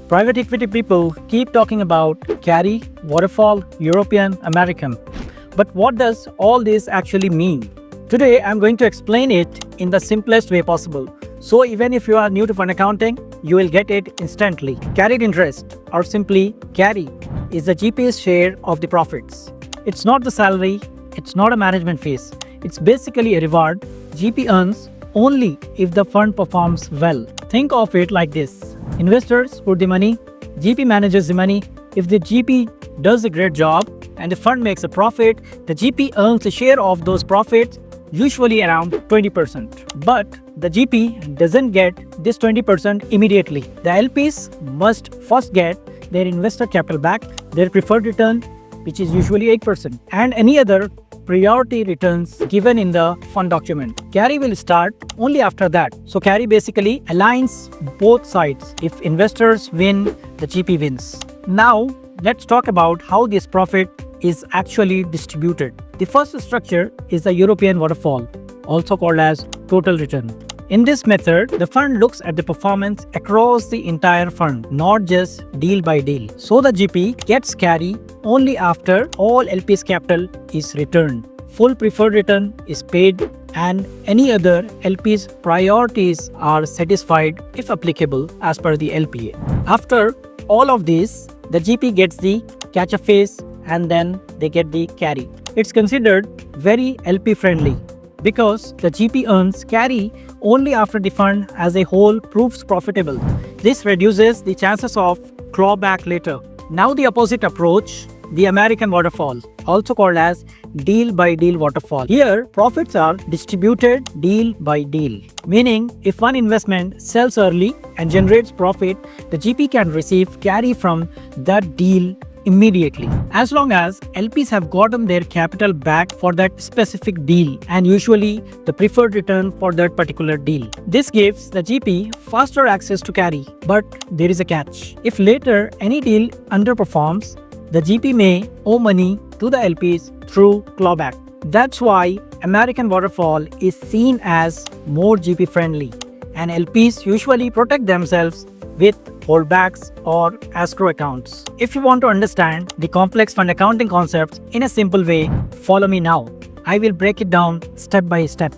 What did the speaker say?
Private equity people keep talking about carry, waterfall, European, American. But what does all this actually mean? Today, I'm going to explain it in the simplest way possible. So even if you are new to fund accounting, you will get it instantly. Carried interest, or simply carry, is the GP's share of the profits. It's not the salary, it's not a management fees. It's basically a reward GP earns only if the fund performs well. Think of it like this. Investors put the money, GP manages the money. If the GP does a great job and the fund makes a profit, the GP earns a share of those profits, usually around 20%. But the GP doesn't get this 20% immediately. The LPs must first get their investor capital back, their preferred return, which is usually 8%, and any other priority returns given in the fund document. Carry will start only after that. So carry basically aligns both sides. If investors win, the GP wins. Now let's talk about how this profit is actually distributed. The first structure is the European waterfall, also called as total return. In this method, the fund looks at the performance across the entire fund, not just deal by deal. So the GP gets carry only after all LP's capital is returned, full preferred return is paid, and any other LP's priorities are satisfied if applicable as per the LPA. After all of this, the GP gets the catch-up phase and then they get the carry. It's considered very LP friendly because the GP earns carry only after the fund as a whole proves profitable. This reduces the chances of clawback later. Now the opposite approach, the American waterfall, also called as deal by deal waterfall. Here, profits are distributed deal by deal, meaning if one investment sells early and generates profit, the GP can receive carry from that deal immediately, as long as LPs have gotten their capital back for that specific deal and usually the preferred return for that particular deal. This gives the GP faster access to carry, but there is a catch. If later any deal underperforms, the GP may owe money to the LPs through clawback. That's why American waterfall is seen as more GP friendly, and LPs usually protect themselves with holdbacks or escrow accounts. If you want to understand the complex fund accounting concepts in a simple way, follow me now. I will break it down step by step.